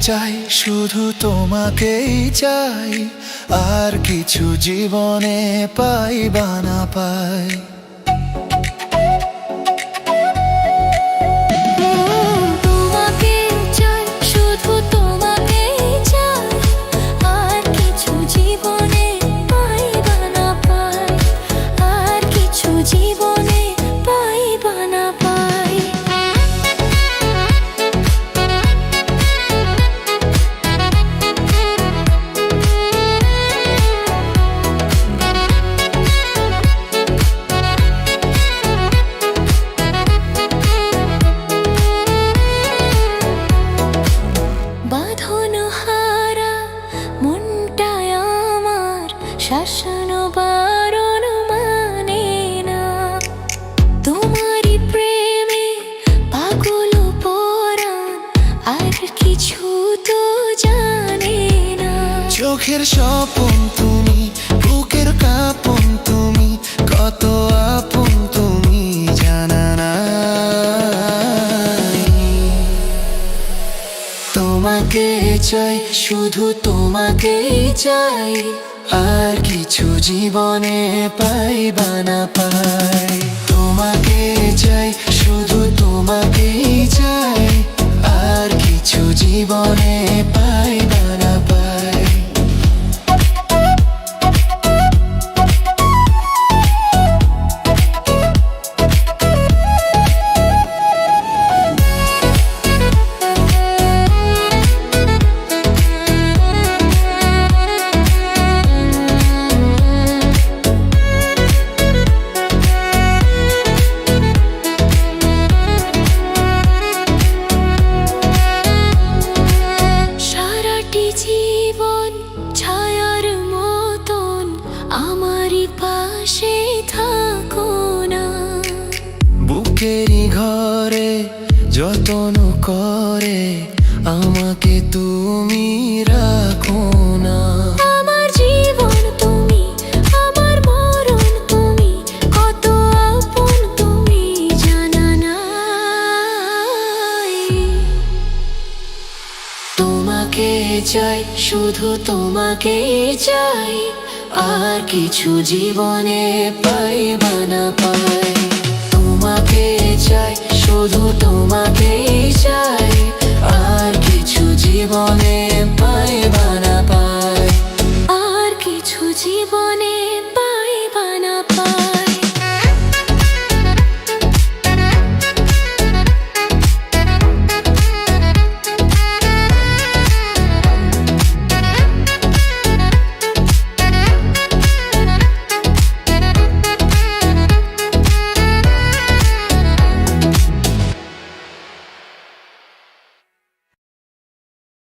চাই, শুধু তোমাকেই চাই, আর কিছু জীবনে পাই বা না পাই। শাসন বারণ মানে না, তোমারই প্রেমে পাগল পরাণ, আর কিছু তো জানে না। চোখের স্বপন তুমি, বুকের কাঁপন তুমি, কত আপন তুমি জানা নাই। তোমাকে চাই, শুধু তোমাকেই চাই, আর কিছু জীবনে পাই বা না পাই। তোমাকে চাই, শুধু তোমাকেই চাই, আর কিছু জীবনে পাই বা না পাই। জীবন ছায়ার মতন আমারই পাশে থাকো না, বুকেরই ঘরে যতন করে আমাকে তুমি রাখো না। আমার জীবন তুমি, আমার মরণ তুমি, কত আপন তুমি জানা নাই। তোমাকে চাই, শুধু তোমাকেই চাই, আর কিছু জীবনে পাই বা না পাই। তোমাকে চাই, শুধু তোমাকেই চাই, আর কিছু জীবনে পাই।